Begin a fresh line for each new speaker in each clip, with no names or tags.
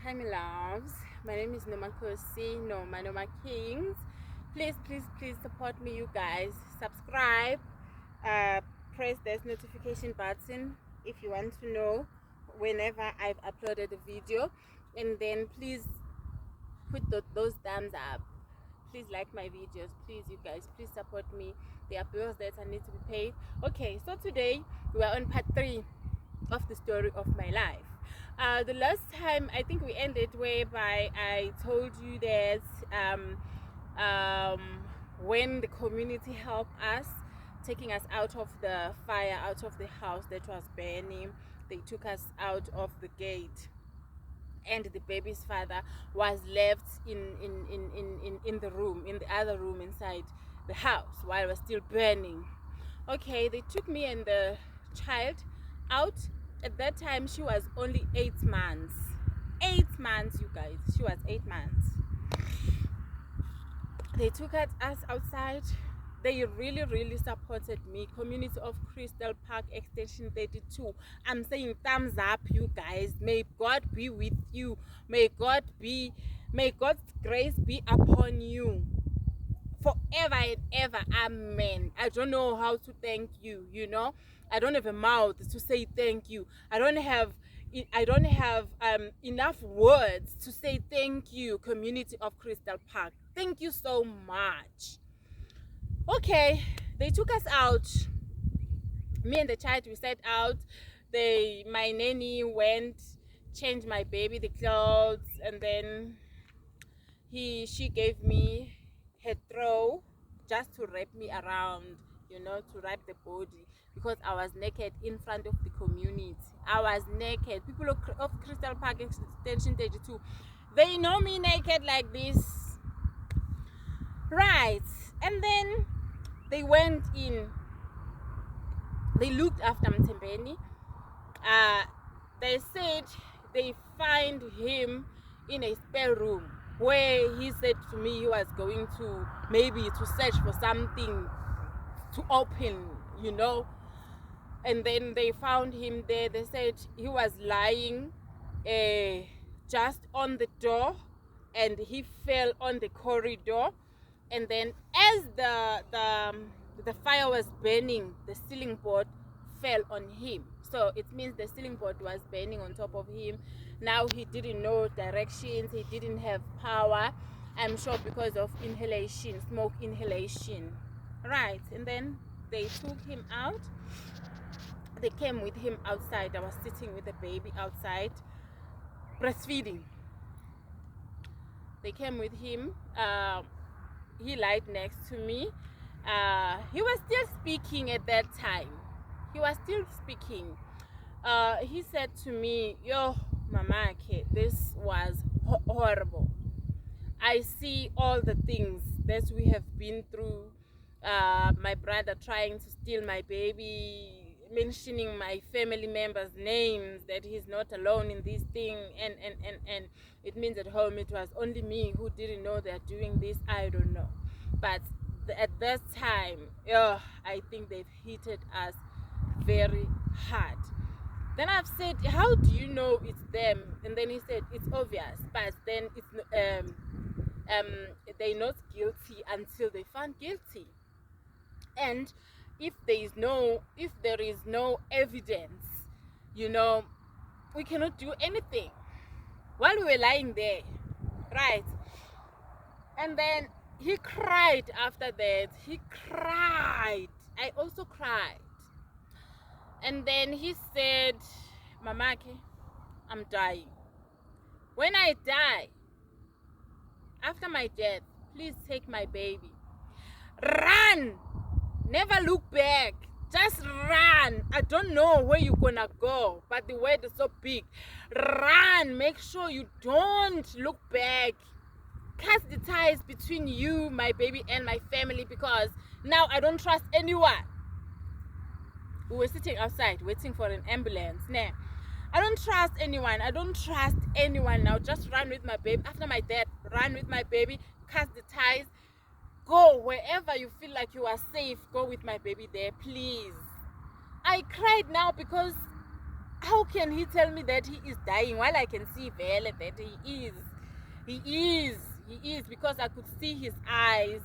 Hi, my loves. My name is Noma Kosi, Noma Kings. Please support me, you guys. Subscribe, press this notification button if you want to know whenever I've uploaded a video, and then please put those thumbs up. Please like my videos, please, you guys. Please support me. There are bills that I need to be paid. Okay, so today we are on part 3 of the story of my life. The last time I think we ended whereby I told you that when the community helped us, taking us out of the fire, out of the house that was burning, they took us out of the gate, and the baby's father was left in the room, in the other room inside the house while it was still burning. Okay, they took me and the child out. At that time she was only 8 months. 8 months, you guys. She was 8 months. They took us outside. They really supported me. Community of Crystal Park Extension 32. I'm saying thumbs up, you guys. May God be with you. May God's grace be upon you forever and ever. Amen. I don't know how to thank you, you know. I don't have a mouth to say thank you. I don't have enough words to say thank you, Community of Crystal Park. Thank you so much. Okay, they took us out. Me and the child, we set out. My nanny went, changed my baby the clothes, and then she gave me her throw just to wrap me around, you know, to wrap the body, because I was naked in front of the community. I was naked. People of Crystal Park Extension 32, they know me naked like this, right? And then they went in, they looked after Mtembeni. They said they find him in a spare room, where he said to me he was going to maybe to search for something to open, you know. And then they found him there. They said he was lying just on the door, and he fell on the corridor. And then as the fire was burning, the ceiling board fell on him. So it means the ceiling board was burning on top of him. Now he didn't know directions, he didn't have power, I'm sure because of inhalation, smoke inhalation, right? And then they took him out. They came with him outside. I was sitting with the baby outside breastfeeding. They came with him. He lied next to me. He was still speaking at that time. He was still speaking. He said to me, "Yo, Mama, this was horrible. I see all the things that we have been through. My brother trying to steal my baby, mentioning my family members' names, that he's not alone in this thing, and it means at home it was only me who didn't know they're doing this. I don't know, but at that time, I think they've hit us very hard." Then I've said, "How do you know it's them?" And then he said, "It's obvious, but then it's they're not guilty until they found guilty. And if there is no evidence, you know, we cannot do anything." While we were lying there, right? And then he cried after that. He cried. I also cried. And then he said, "Mamake, I'm dying. When I die, after my death, please take my baby. Run! Never look back. Just run. I don't know where you're gonna go, but the word is so big. Run. Make sure you don't look back. Cut the ties between you, my baby, and my family, because now I don't trust anyone." We were sitting outside waiting for an ambulance. Nah, I don't trust anyone. I don't trust anyone now. Just run with my baby. After my death, run with my baby. Cut the ties. Go wherever you feel like you are safe. Go with my baby there, please. I cried now because How can he tell me that he is dying while I can see Vele that he is, because I could see his eyes.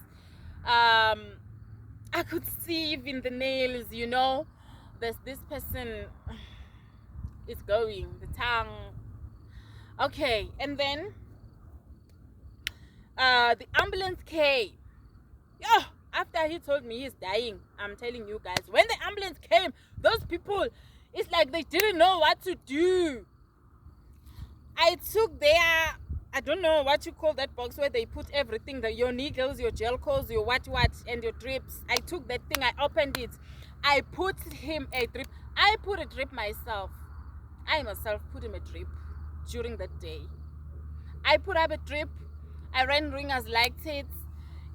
I could see even the nails, There's this person is going, the tongue. Okay, and then the ambulance came. Yeah, after he told me he's dying, I'm telling you guys, when the ambulance came, those people, it's like they didn't know what to do. I took their, I don't know what you call that box where they put everything, your needles, your gel codes, your what, and your drips. I took that thing, I opened it. I put him a drip. I put a drip myself. I myself put him a drip during that day. I put up a drip. I ran ringers, liked it.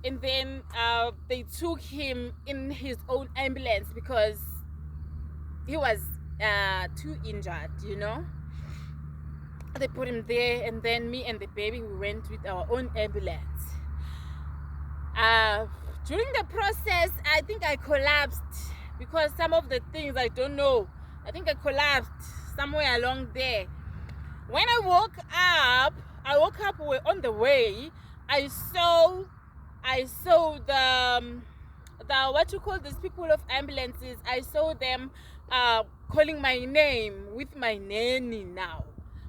And then they took him in his own ambulance because he was too injured, They put him there, and then me and the baby, we went with our own ambulance. During the process, I think I collapsed because some of the things I don't know. I think I collapsed somewhere along there. When I woke up on the way. I saw the what you call these people of ambulances. I saw them calling my name with my nanny now.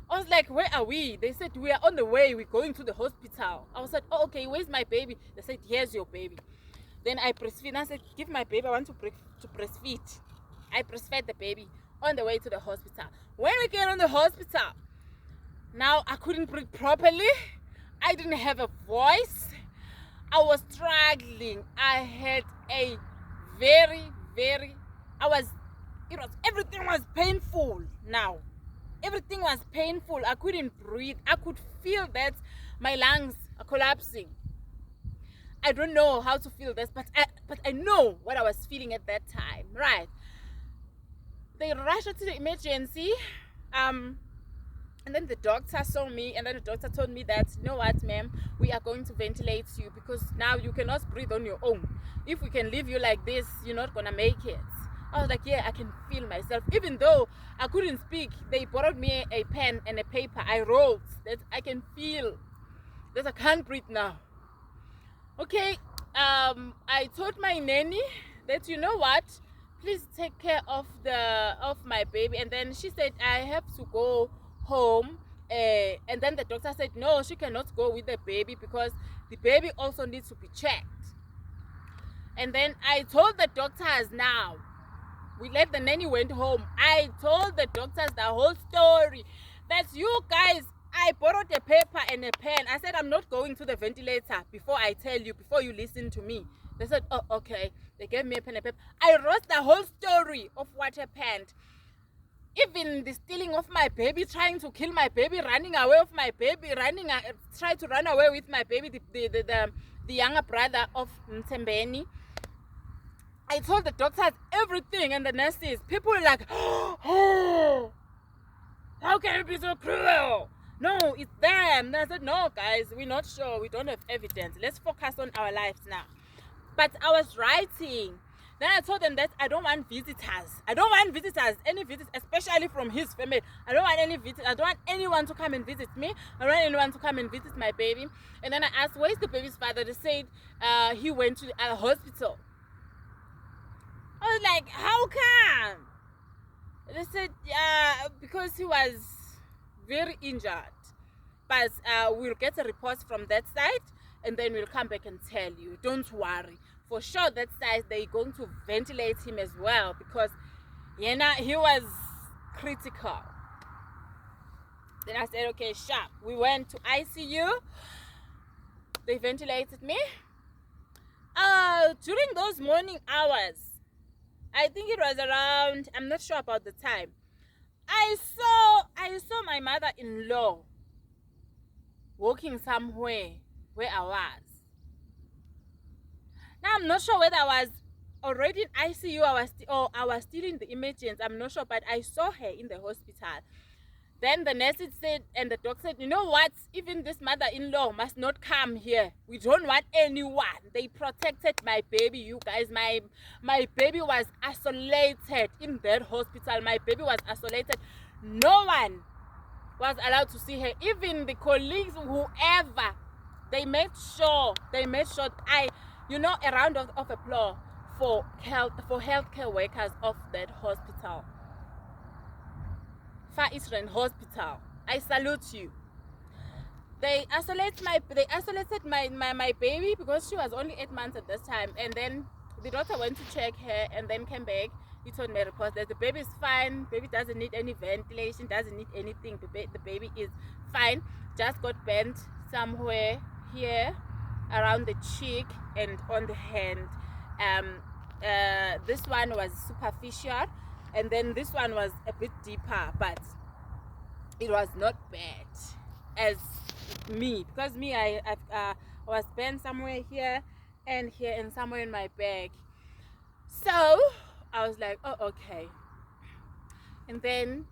I was like, where are we? They said, we are on the way. We're going to the hospital. I was like, oh, okay, where's my baby? They said, here's your baby. Then I breastfeed. I said, give my baby. I want to breastfeed. I breastfed the baby on the way to the hospital. When we get on the hospital, now I couldn't breathe properly. I didn't have a voice. I was struggling. I had a everything was painful now. Everything was painful. I couldn't breathe. I could feel that my lungs are collapsing. I don't know how to feel this, but I know what I was feeling at that time, right? They rushed to the emergency, and then the doctor saw me, and then the doctor told me that, you know what, ma'am, we are going to ventilate you because now you cannot breathe on your own. If we can leave you like this, you're not gonna make it. I was like, yeah, I can feel myself. Even though I couldn't speak, they borrowed me a pen and a paper. I wrote that I can feel that I can't breathe now. Okay, I told my nanny that, you know what, please take care of my baby. And then she said, I have to go home. And then the doctor said, no, she cannot go with the baby because the baby also needs to be checked. And then I told the doctors now, we let the nanny went home. I told the doctors the whole story. That you guys, I borrowed a paper and a pen. I said, I'm not going to the ventilator before I tell you, before you listen to me. They said, oh, okay. They gave me a pen and paper. I wrote the whole story of what happened. Even the stealing of my baby, trying to kill my baby, running away with my baby, try to run away with my baby, the younger brother of Mtembeni. I told the doctors everything and the nurses. People were like, oh, how can it be so cruel? No, it's them. And I said, no, guys, we're not sure. We don't have evidence. Let's focus on our lives now. But I was writing. Then I told them that I don't want visitors. I don't want visitors, any visitors, especially from his family. I don't want any visitors. I don't want anyone to come and visit me. I don't want anyone to come and visit my baby. And then I asked, where's the baby's father? They said he went to a hospital. I was like, how come? They said, because he was very injured. But we'll get a report from that side and then we'll come back and tell you. Don't worry. For sure, that side, they're going to ventilate him as well because he was critical. Then I said, okay, sharp. We went to ICU. They ventilated me. During those morning hours, I think it was around, I'm not sure about the time, I saw my mother-in-law walking somewhere where I was. Now I'm not sure whether I was already in ICU or I was still in the emergency. I'm not sure, but I saw her in the hospital. Then the nurse said, and the doctor said, you know what? Even this mother-in-law must not come here. We don't want anyone. They protected my baby, you guys. My baby was isolated in that hospital. My baby was isolated. No one was allowed to see her. Even the colleagues, whoever, they made sure a round of applause for healthcare workers of that hospital, Far Eastern Hospital. I salute you. They isolated my baby because she was only 8 months at this time, and then the doctor went to check her and then came back. He told me report that the baby is fine. Baby doesn't need any ventilation, doesn't need anything. The baby is fine. Just got bent somewhere here around the cheek and on the hand. This one was superficial, and then this one was a bit deeper, but it was not bad as me, because me I was bent somewhere here and somewhere in my back. So I was like, oh, okay. And then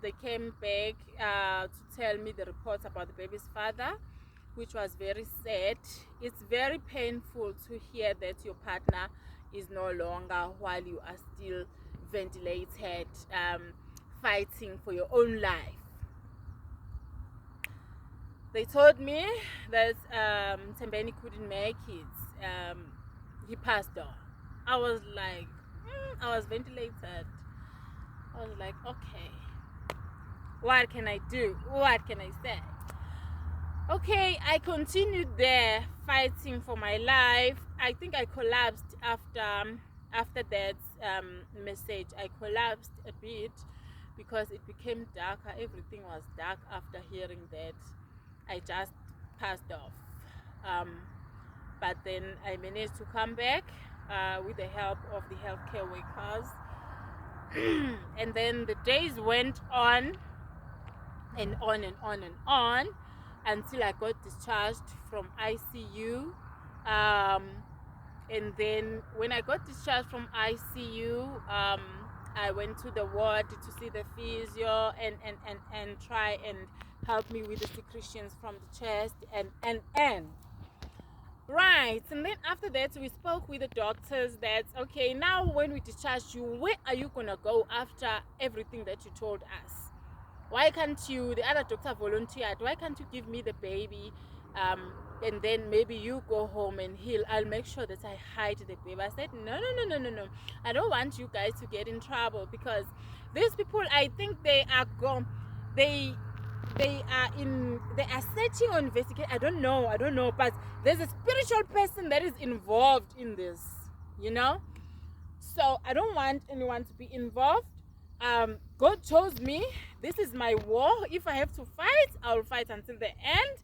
they came back to tell me the reports about the baby's father, which was very sad. It's very painful to hear that your partner is no longer while you are still ventilated, fighting for your own life. They told me that Tembeni couldn't make it. He passed on. I was like, I was ventilated. I was like, okay, what can I do? What can I say? Okay, I continued there fighting for my life. I think I collapsed after that message. I collapsed a bit because it became darker. Everything was dark after hearing that. I just passed off. But then I managed to come back with the help of the healthcare workers. And then the days went on and on and on and on until I got discharged from ICU. And then when I got discharged from ICU, I went to the ward to see the physio and try and help me with the secretions from the chest and right. And then after that, we spoke with the doctors that, okay, now when we discharge you, where are you gonna go after everything that you told us? Why can't you, the other doctor volunteered, why can't you give me the baby, and then maybe you go home and heal? I'll make sure that I hide the baby. I said, no. I don't want you guys to get in trouble, because these people, I think they are gone. They are searching or investigating. I don't know, but there's a spiritual person that is involved in this, so I don't want anyone to be involved. God chose me. This is my war. If I have to fight, I'll fight until the end.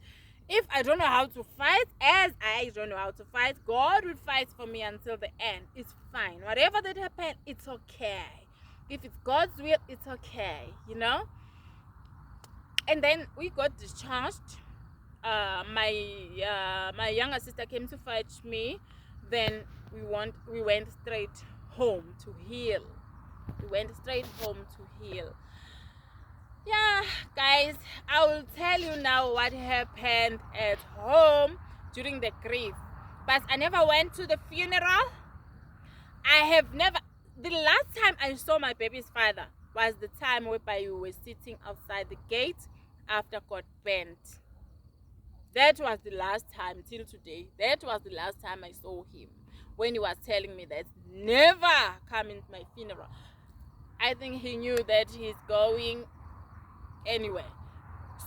If I don't know how to fight, as I don't know how to fight, God will fight for me until the end. It's fine. Whatever that happens, it's okay. If it's God's will, it's okay, And then we got discharged. My younger sister came to fetch me. Then we went straight home to heal. Yeah, guys, I will tell you now what happened at home during the grief. But I never went to the funeral. The last time I saw my baby's father was the time whereby we were sitting outside the gate after got bent. That was the last time till today. That was the last time I saw him, when he was telling me that never come in my funeral. I think he knew that he's going anyway.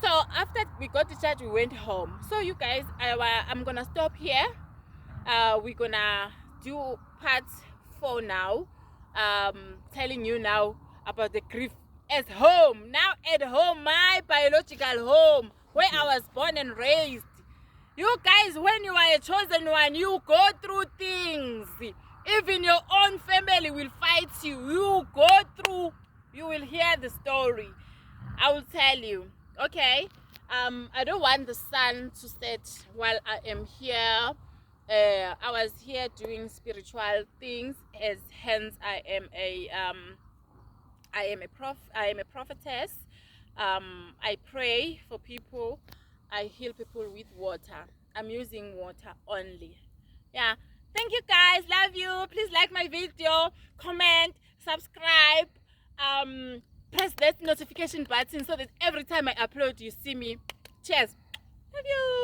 So after we got discharged, we went home. So you guys, I'm gonna stop here. We're gonna do part 4 now, telling you now about the grief at home. Now at home, my biological home, where I was born and raised. You guys, when you are a chosen one, you go through things. Even your own family will fight you. You will hear the story. I will tell you. Okay? I don't want the sun to set while I am here. I was here doing spiritual things, hence I am a prophetess. I pray for people. I heal people with water. I'm using water only. Yeah. Thank you guys. Love you. Please like my video, comment, subscribe. press that notification button so that every time I upload, you see me. Cheers. Love you.